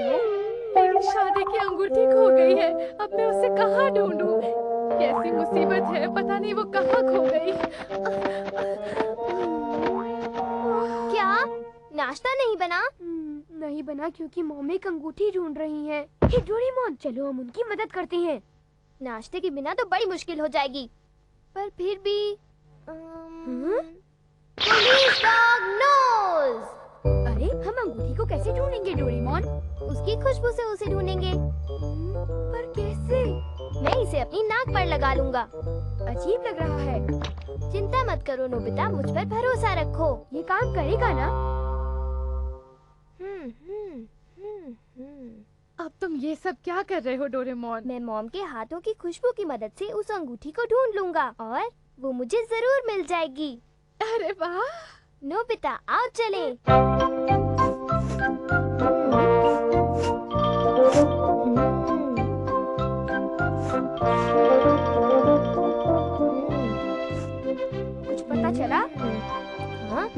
हो? मेरी शादी की अंगूठी खो गई है। अब मैं उसे कहाँ ढूंढूं? कैसी मुसीबत है, पता नहीं वो कहाँ खो गई। क्या नाश्ता नहीं बना? नहीं बना क्योंकि मॉम एक अंगूठी ढूंढ रही हैं। हे डोरेमोन, चलो हम उनकी मदद करते हैं। नाश्ते के बिना तो बड़ी मुश्किल हो जाएगी, पर फिर भी पुलिस डॉग नोज। अरे हम अंगूठी को कैसे ढूंढेंगे डोरेमोन? उसकी खुशबू से उसे ढूंढेंगे। पर कैसे? मैं इसे अपनी नाक पर लगा लूंगा। अजीब लग रहा है। चिंता मत करो नोबिता, मुझ पर भरोसा रखो। ये काम करेगा ना? अब तुम ये सब क्या कर रहे हो डोरेमोन? मैं मॉम के हाथों की खुशबू की मदद से उस अंगूठी को ढूंढ लूंगा और वो मुझे जरूर मिल जाएगी। अरे वाह! नोबिता आओ चले। कुछ पता चला? हाँ?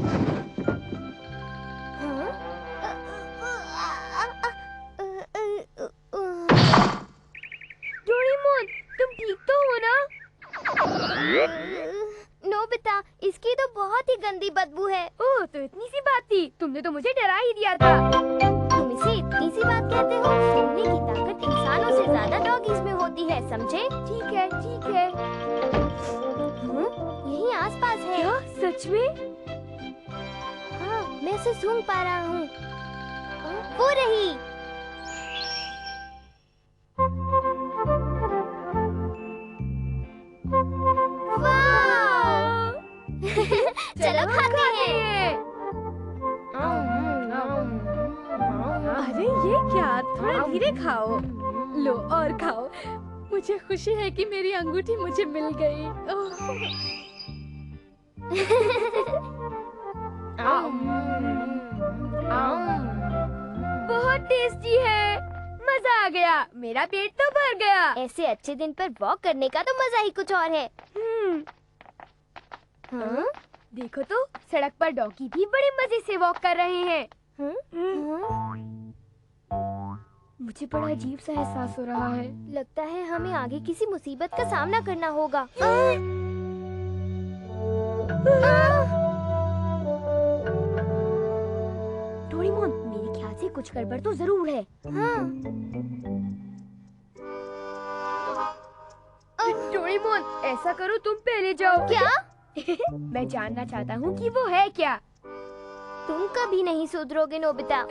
डोरेमोन, तुम ठीक तो हो ना? नोबिता, इसकी तो बहुत ही गंदी बदबू है। ओह, तो इतनी सी बात थी। तुमने तो मुझे डरा ही दिया था। तुम इसे इतनी सी बात कहते हो? सूंघने की ताकत इंसानों से ज्यादा डॉगीज में होती है, समझे? ठीक है, ठीक है। यही आसपास है। क्या? सच में? हाँ, मैं उसे सूंघ पा रहा हूँ। वो रही। वाह! चलो खाते हैं। अरे ये क्या? थोड़ा धीरे खाओ। लो और खाओ। मुझे खुशी है कि मेरी अंगूठी मुझे मिल गई। बहुत टेस्टी है। मजा आ गया। मेरा पेट तो भर गया। ऐसे अच्छे दिन पर वॉक करने का तो मजा ही कुछ और है। हाँ? देखो तो, सड़क पर डॉगी भी बड़े मजे से वॉक कर रहे हैं। मुझे बड़ा अजीब सा एहसास हो रहा है। लगता है हमें आगे किसी मुसीबत का सामना करना होगा। डोरेमोन, मेरे ख्याल से कुछ गड़बड़ तो जरूर है। डोरेमोन, ऐसा करो, तुम पहले जाओ। क्या? मैं जानना चाहता हूँ कि वो है क्या। तुम कभी नहीं सुधरोगे नोबिता।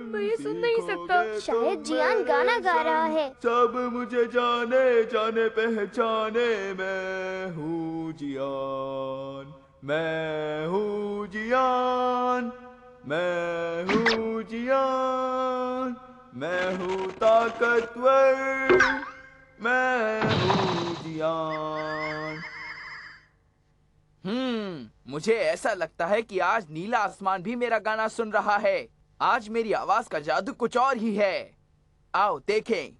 मैं ये सुन नहीं सकता। शायद जियान गाना गा रहा है। सब मुझे जाने जाने पहचाने, मैं हूँ जियान, मैं हूँ जियान, मैं हूँ जियान, मैं हूँ ताकतवर, मैं हूँ जियान। मुझे ऐसा लगता है कि आज नीला आसमान भी मेरा गाना सुन रहा है। आज मेरी आवाज का जादू कुछ और ही है। आओ देखें।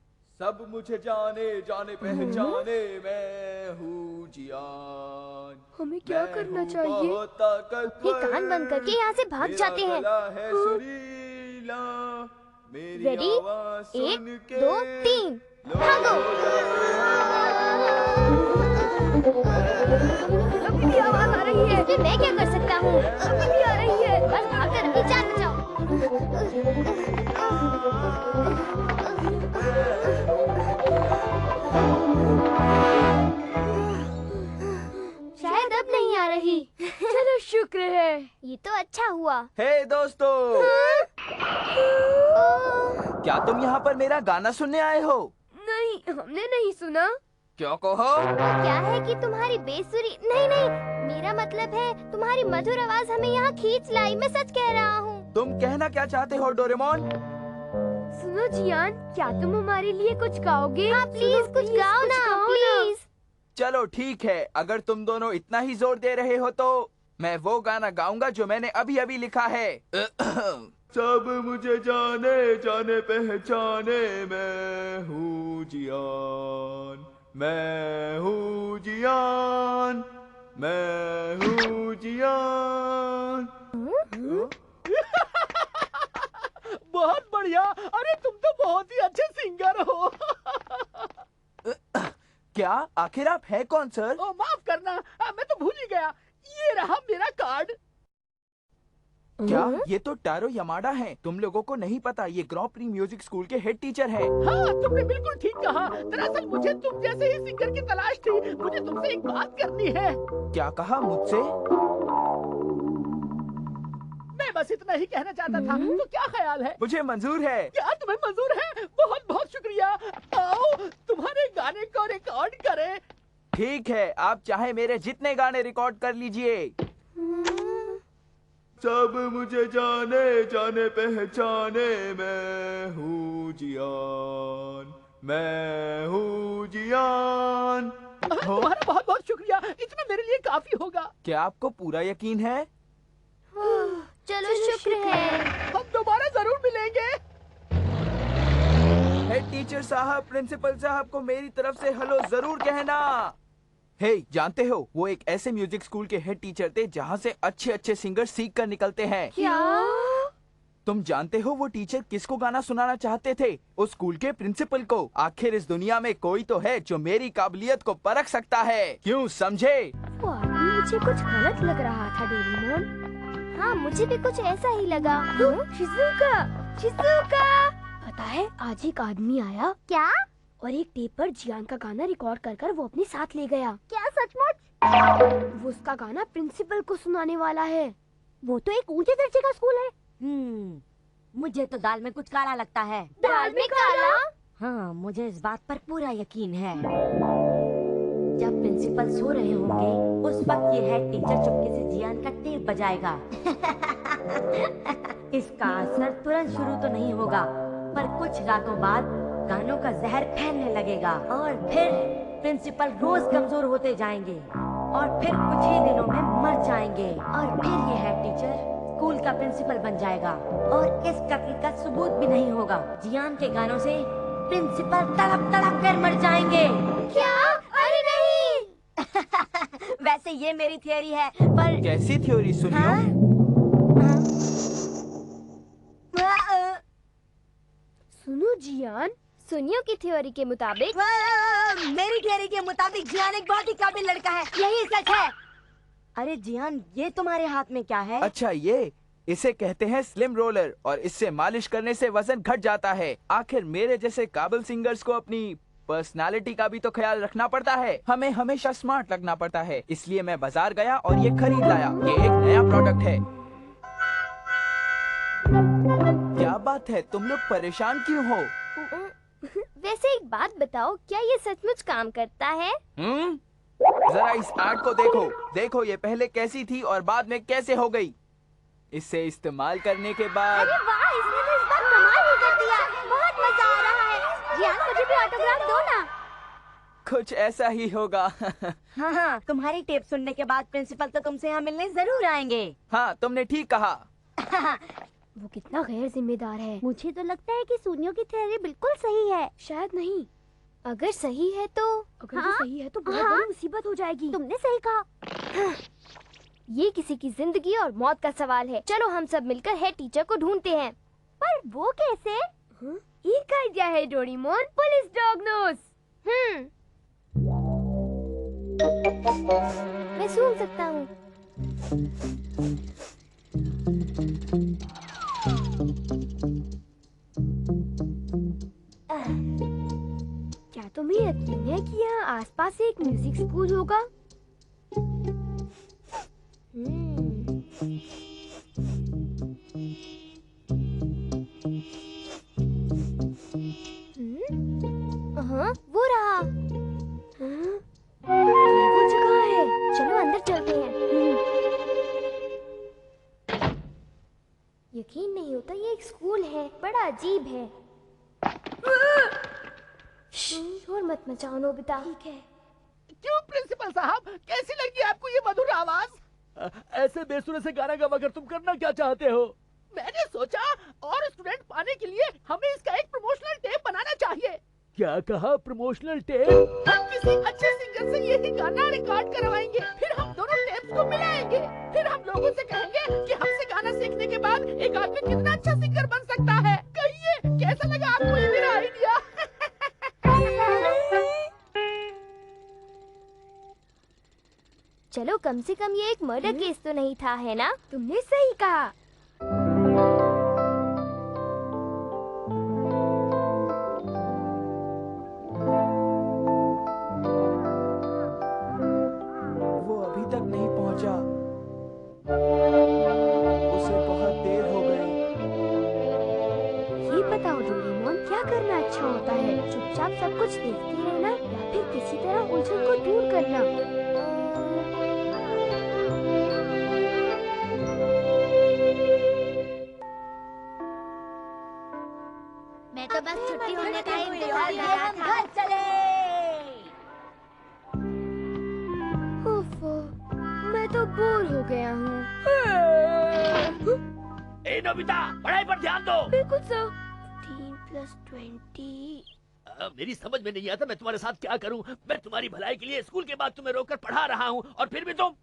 सब मुझे जाने जाने पहचाने, मैं हूँ जियान। हमें क्या करना चाहिए? ये कान बंद करके यहाँ से भाग जाते हैं। रेडी? 1, 2, 3 भागो। अभी भी आवाज आ रही है। इसमें मैं क्या कर सकता हूँ? अभी भी आ रही है। बस भागकर अपनी जान बचाओ। शायद अब नहीं आ रही। चलो शुक्र है। ये तो अच्छा हुआ। हे दोस्तों, क्या तुम यहाँ पर मेरा गाना सुनने आए हो? नहीं, हमने नहीं सुना। क्यों कहो? क्या है कि तुम्हारी बेसुरी नहीं नहीं, मेरा मतलब है तुम्हारी मधुर आवाज हमें यहाँ खींच लाई। मैं सच कह रहा हूँ। तुम कहना क्या चाहते हो डोरेमोन? सुनो जियान, क्या तुम हमारे लिए कुछ गाओगे? हाँ प्लीज कुछ गाओ ना, प्लीज। चलो ठीक है, अगर तुम दोनों इतना ही जोर दे रहे हो तो मैं वो गाना गाऊंगा जो मैंने अभी अभी लिखा है। सब मुझे जाने जाने पहचाने, मैं हूँ जियान, मैं हूँ जियान, मैं हूँ जियान। बहुत बढ़िया। अरे तुम तो बहुत ही अच्छे सिंगर हो। क्या आखिर आप है कौन सर? ओ माफ करना, मैं तो भूल ही गया। ये रहा मेरा कार्ड। क्या ये तो टारो यमाडा हैं? तुम लोगों को नहीं पता, ये ग्रॉ प्री म्यूजिक स्कूल के हेड टीचर हैं। हाँ, तुमने बिल्कुल ठीक कहा। दरअसल मुझे तुम जैसे ही सिंगर की तलाश थी। मुझे तुमसे एक बात करनी है। क्या कहा मुझसे? मैं बस इतना ही कहना चाहता था। तो क्या ख्याल है? मुझे मंजूर है। क्या तुम्हें मंजूर है? बहुत बहुत शुक्रिया। आओ तुम्हारे गाने को रिकॉर्ड करें। ठीक है, आप चाहे मेरे जितने गाने रिकॉर्ड कर लीजिए। सब मुझे जाने जाने पहचाने, मैं हूँ जियान, मैं हूँ जियान। तुम्हारा बहुत बहुत शुक्रिया। इतना मेरे लिए काफी होगा। क्या आपको पूरा यकीन है? चलो शुक्र है। हम दोबारा जरूर मिलेंगे। हेड टीचर साहब, प्रिंसिपल साहब को मेरी तरफ से हेलो जरूर कहना। हे, जानते हो वो एक ऐसे म्यूजिक स्कूल के हेड टीचर थे जहाँ से अच्छे अच्छे सिंगर सीख कर निकलते हैं। क्या? तुम जानते हो वो टीचर किसको गाना सुनाना चाहते थे? उस स्कूल के प्रिंसिपल को। आखिर इस दुनिया में कोई तो है जो मेरी काबिलियत को परख सकता है, क्यों समझे? वो आदमी मुझे कुछ गलत लग रहा था डोरेमोन। हाँ, मुझे भी कुछ ऐसा ही लगा। Shizuka, Shizuka. पता है आज एक आदमी आया क्या? और एक टेप पर जियान का गाना रिकॉर्ड कर वो अपने साथ ले गया। क्या सचमुच? वो उसका गाना प्रिंसिपल को सुनाने वाला है। वो तो एक ऊंचे दर्जे का स्कूल है। मुझे तो दाल में कुछ काला लगता है। दाल में काला? हाँ, मुझे इस बात पर पूरा यकीन है। जब प्रिंसिपल सो रहे होंगे, उस वक्त ये हेड टीचर चुपके से जियान का टेप बजाएगा। इसका असर तुरंत शुरू तो नहीं होगा, पर कुछ रातों बाद गानों का जहर फैलने लगेगा और फिर प्रिंसिपल रोज कमजोर होते जाएंगे और फिर कुछ ही दिनों में मर जाएंगे और फिर ये हेड टीचर स्कूल का प्रिंसिपल बन जाएगा और इस कत्ल का सबूत भी नहीं होगा। जियान के गानों से प्रिंसिपल तड़प तड़प कर मर जाएंगे। क्या? अरे नहीं। वैसे ये मेरी थियरी है, पर कैसी थ्योरी सुनियो? सुनो जियान, सुनियो की थ्योरी के मुताबिक मेरी थियरी के मुताबिक जियान एक बहुत ही काबिल लड़का है, यही सच है। अरे जियान, ये तुम्हारे हाथ में क्या है? अच्छा, ये इसे कहते हैं स्लिम रोलर और इससे मालिश करने से वजन घट जाता है। आखिर मेरे जैसे काबिल सिंगर्स को अपनी पर्सनालिटी का भी तो ख्याल रखना पड़ता है। हमें हमेशा स्मार्ट लगना पड़ता है, इसलिए मैं बाजार गया और ये खरीद लाया। ये एक नया प्रोडक्ट है। क्या बात है, तुम लोग परेशान क्यों हो? वैसे एक बात बताओ, क्या ये सचमुच काम करता है? जरा इस ऐड को देखो। देखो ये पहले कैसी थी और बाद में कैसे हो गई। इसे इस्तेमाल करने के बाद अरे वाह, इसने तो इस बार कमाल ही कर दिया। बहुत मजा आ रहा है। जियान, मुझे भी ऑटोग्राफ दो ना। कुछ ऐसा ही होगा। हाँ हाँ, तुम्हारी टेप सुनने के बाद प्रिंसिपल तो तुमसे यहाँ मिलने जरूर आएंगे। हाँ, तुमने ठीक कहा। वो कितना गैर जिम्मेदार है। मुझे तो लगता है कि सुनियो की थ्योरी बिल्कुल सही है। शायद नहीं। अगर सही है तो अगर वो सही है तो बहुत बड़ी मुसीबत हो जाएगी। तुमने सही कहा। ये किसी की जिंदगी और मौत का सवाल है। चलो हम सब मिलकर हेड टीचर को ढूंढते हैं। पर वो कैसे? एक आइडिया है डोरेमोन, पुलिस डॉग नोज। मैं सूंघ सकता हूँ। क्या तुम्हें यकीन है कि यहाँ आसपास एक म्यूजिक स्कूल होगा? हाँ, वो रहा। ये वो जगह है। चलो अंदर चलते हैं। यकीन नहीं होता, ये एक स्कूल है। बड़ा अजीब है। शोर मत मचाओ नोबिता। ठीक है। क्यों प्रिंसिपल साहब, कैसी लगी आपको ये मधुर आवाज? ऐसे बेसुरे से गाना गा कर तुम करना क्या चाहते हो? मैंने सोचा और स्टूडेंट पाने के लिए हमें इसका एक प्रमोशनल टेप बनाना चाहिए। क्या कहा, प्रमोशनल टेप? हम किसी अच्छे सिंगर से यही गाना रिकॉर्ड करवाएंगे, फिर हम दोनों टेप्स को मिलाएंगे, फिर हम लोगों से कहेंगे कि हमसे गाना सीखने के बाद एक आदमी कितना अच्छा सिंगर बन सकता है। कहिए कैसा लगा आपको ये मेरा आइडिया? चलो कम से कम ये एक मर्डर केस तो नहीं था, है ना? तुमने सही कहा। वो अभी तक नहीं पहुंचा। उसे बहुत देर हो गई। ये बताओ डोरेमोन, क्या करना अच्छा होता है? चुपचाप सब कुछ देखते रहना या फिर किसी तरह उलझन को दूर करना? मैं तो बस छुट्टी होने का इंतजार कर रहा था। घर चले। ओफो, मैं तो बोर हो गया हूँ। ए नोबिता, पढ़ाई पर ध्यान दो। बिल्कुल सर। 15 + 20। मेरी समझ में नहीं आता मैं तुम्हारे साथ क्या करूं। मैं तुम्हारी भलाई के लिए स्कूल के बाद तुम्हें रोककर पढ़ा रहा हूं और फिर भी तुम।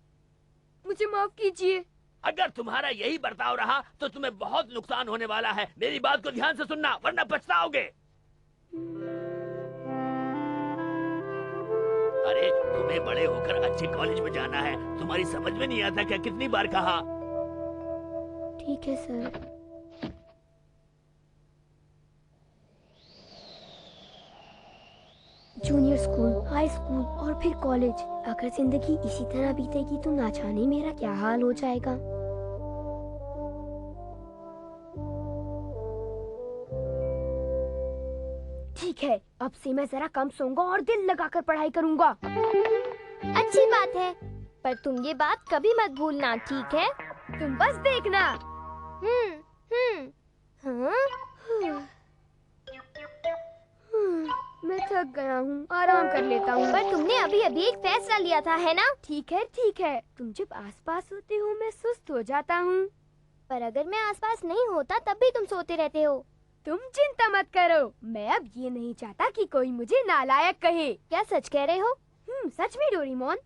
मुझे माफ कीजिए। अगर तुम्हारा यही बर्ताव रहा तो तुम्हें बहुत नुकसान होने वाला है। मेरी बात को ध्यान से सुनना वरना पछताओगे। अरे तुम्हें बड़े होकर अच्छे कॉलेज में जाना है। तुम्हारी समझ में नहीं आता क्या? कितनी बार कहा। ठीक है sir. Junior school, high school और फिर कॉलेज। अगर जिंदगी इसी तरह बीतेगी तो ना जाने मेरा क्या हाल हो जाएगा। ठीक है, अब से मैं जरा कम सोऊंगा और दिल लगाकर पढ़ाई करूंगा। अच्छी बात है, पर तुम ये बात कभी मत भूलना, ठीक है? तुम बस देखना। हाँ? मैं थक गया हूँ, आराम कर लेता हूँ। पर तुमने अभी अभी एक फैसला लिया था, है ना? ठीक है ठीक है, तुम जब आसपास होते हो मैं सुस्त हो जाता हूँ। पर अगर मैं आसपास नहीं होता तब भी तुम सोते रहते हो। तुम चिंता मत करो, मैं अब ये नहीं चाहता कि कोई मुझे नालायक कहे। क्या सच कह रहे हो? सच में डोरेमोन।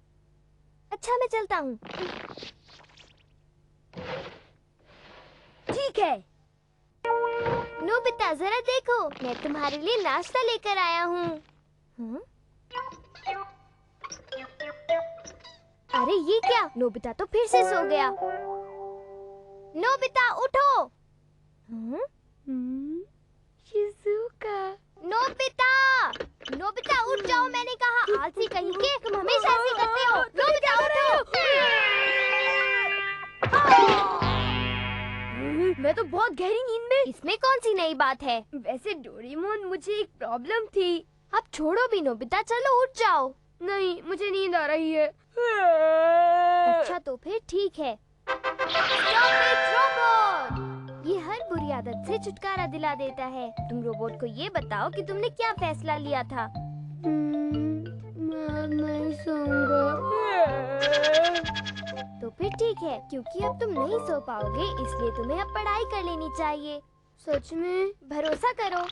अच्छा मैं चलता हूँ। ठीक है। नोबिता जरा देखो, मैं तुम्हारे लिए नाश्ता लेकर आया हूँ। अरे ये क्या? नोबिता तो फिर से सो गया। नोबिता उठो। शिज़ुका। नोबिता, नोबिता उठ जाओ, मैंने कहा। आलसी कहीं के, तुम हमेशा ऐसे करते हो। नोबिता उठो। मैं तो बहुत गहरी नींद में। इसमें कौन सी नई बात है? वैसे डोरेमोन, मुझे एक प्रॉब्लम थी। अब छोड़ो भी नोबिता, चलो उठ जाओ। नहीं, मुझे नींद आ रही है। अच्छा तो फिर ठीक है। Stop it, robot! ये हर बुरी आदत से छुटकारा दिला देता है। तुम रोबोट को ये बताओ कि तुमने क्या फैसला लिया था। मैं नहीं सोऊंगा। तो फिर ठीक है, क्योंकि अब तुम नहीं सो पाओगे, इसलिए तुम्हें अब पढ़ाई कर लेनी चाहिए। सच में? भरोसा करो।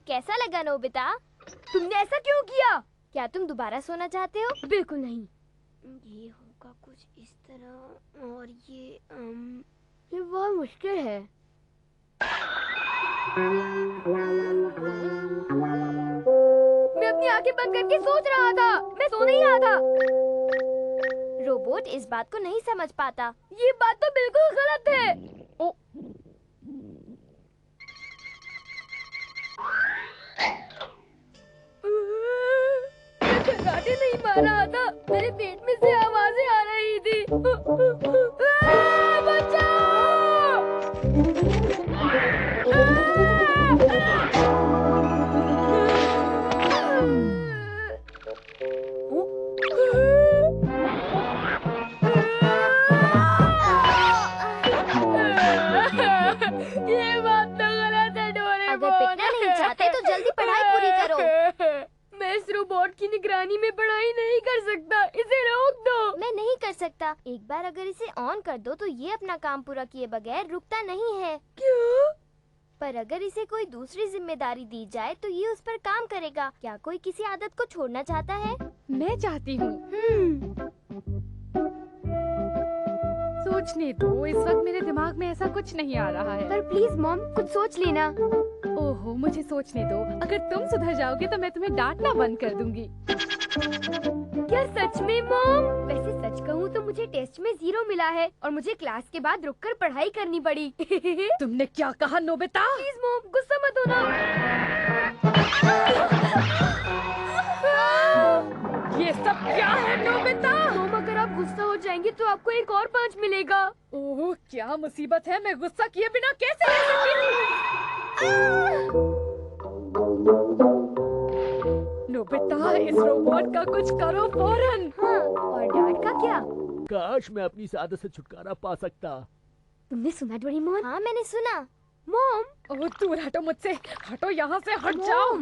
कैसा लगा नोबिता? तुमने ऐसा क्यों किया? क्या तुम दोबारा सोना चाहते हो? बिल्कुल नहीं। ये होगा कुछ इस तरह और ये बहुत मुश्किल है। मैं अपनी आंखें बंद करके सोच रहा था, मैं सो नहीं रहा था। रोबोट इस बात को नहीं समझ पाता। ये बात तो बिल्कुल गलत है। खर्राटे नहीं मार रहा था, मेरे पेट में से आवाजें आ रही थी। बचाओ! मैं इस रोबोट की निगरानी में पढ़ाई नहीं कर सकता, इसे रोक दो। मैं नहीं कर सकता। एक बार अगर इसे ऑन कर दो तो ये अपना काम पूरा किए बगैर रुकता नहीं है। क्यों? पर अगर इसे कोई दूसरी जिम्मेदारी दी जाए तो ये उस पर काम करेगा। क्या कोई किसी आदत को छोड़ना चाहता है? मैं चाहती हूँ। सोचने दो, इस वक्त मेरे दिमाग में ऐसा कुछ नहीं आ रहा है। पर प्लीज मॉम, कुछ सोच लेना। ओहो, मुझे सोचने दो। अगर तुम सुधर जाओगे तो मैं तुम्हें डांटना बंद कर दूंगी। क्या सच में मॉम? वैसे सच कहूँ तो मुझे टेस्ट में 0 मिला है और मुझे क्लास के बाद रुककर पढ़ाई करनी पड़ी। तुमने क्या कहा नोबिता? प्लीज मॉम, गुस्सा मत होना। ये सब क्या है नोबिता? मॉम, अगर आप गुस्सा हो जाएंगे तो आपको एक और 5 मिलेगा। ओह, क्या मुसीबत है। मैं गुस्सा किए बिना कैसे रह सकती हूँ? नोबिता, इस रोबोट का कुछ करो फौरन। हाँ, और डांट का क्या? काश मैं अपनी इस आदत से छुटकारा पा सकता। तुमने सुना डोरेमोन? हाँ, मैंने सुना। मॉम, ओह, दूर हटो मुझसे। हटो यहाँ से, हट जाओ।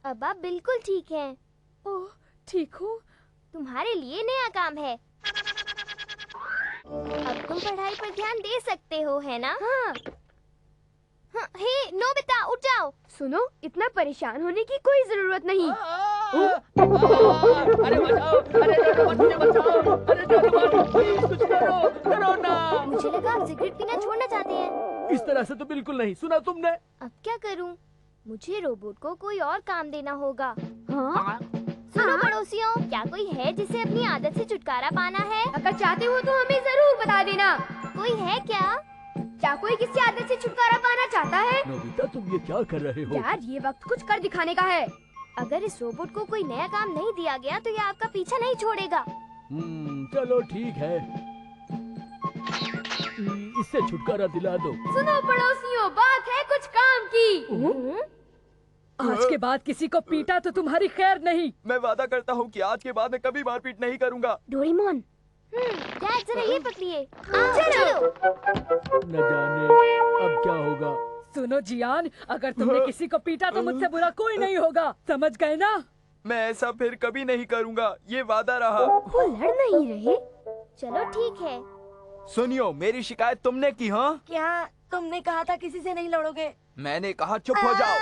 अब आप बिल्कुल ठीक हैं। ओह, ठीक हूँ। तुम्हारे लिए नया काम है। अब तुम पढ़ाई पर ध्यान दे सकते हो, है ना? हाँ। हे नोबिता, उठ जाओ। सुनो, इतना परेशान होने की कोई जरूरत नहीं। अरे बचाओ, अरे डोरेमोन मुझे बचाओ, अरे डोरेमोन प्लीज कुछ करो, करो ना। मुझे लगा आप सिगरेट पीना छोड़ना चाहते हैं। इस तरह से तो बिल्कुल नहीं। सुना तुमने? अब क्या करूं? मुझे रोबोट को कोई और काम देना होगा। हाँ? सुनो पड़ोसियों, क्या कोई है जिसे अपनी आदत से छुटकारा पाना है? अगर चाहते हो तो हमें जरूर बता देना। कोई है क्या? क्या कोई किसी आदत से छुटकारा पाना चाहता है? नोबिता, तुम ये क्या कर रहे हो? यार, ये वक्त कुछ कर दिखाने का है। अगर इस रोबोट को कोई नया काम नहीं दिया गया तो ये आपका पीछा नहीं छोड़ेगा। चलो ठीक है, इससे छुटकारा दिला दो। सुनो पड़ोसियों, बात है कुछ काम की। आज के बाद किसी को पीटा तो तुम्हारी खैर नहीं। मैं वादा करता हूँ कि आज के बाद मैं कभी मारपीट नहीं करूँगा। डोरेमोन, डैड जरा ये पकड़िए। चलो। न जाने अब क्या होगा। सुनो जियान, अगर तुमने किसी को पीटा तो मुझसे बुरा कोई नहीं होगा, समझ गए ना? मैं ऐसा फिर कभी नहीं करूँगा, ये वादा रहा। वो लड़ नहीं रहे। चलो ठीक है। सुनियो, मेरी शिकायत तुमने की? हाँ, क्या तुमने कहा था किसी से नहीं लड़ोगे? मैंने कहा चुप हो जाओ।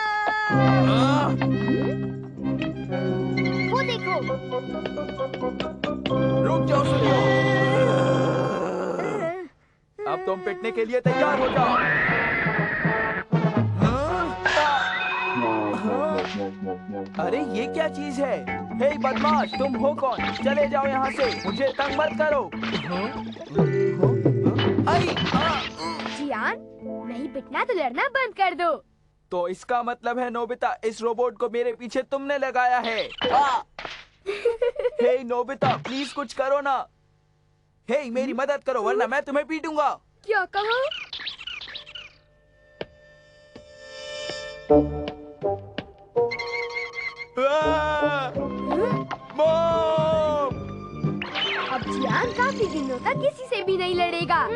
वो देखो। रुक जाओ सुनियो। अब तुम पिटने के लिए तैयार हो जाओ। अरे ये क्या चीज है? हे बदमाश, तुम हो कौन? चले जाओ यहाँ से, मुझे तंग मत करो। जियान, नहीं पिटना तो लड़ना बंद कर दो। तो इसका मतलब है नोबिता, इस रोबोट को मेरे पीछे तुमने लगाया है। हे नोबिता, प्लीज कुछ करो ना। हे, मेरी मदद करो वरना मैं तुम्हें पीटूंगा। क्या कहा? मॉम! अब जियान काफी दिनों तक किसी से भी नहीं लड़ेगा।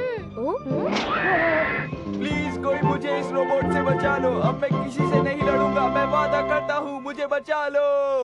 प्लीज कोई मुझे इस रोबोट से बचा लो। अब मैं किसी से नहीं लड़ूंगा, मैं वादा करता हूँ। मुझे बचा लो।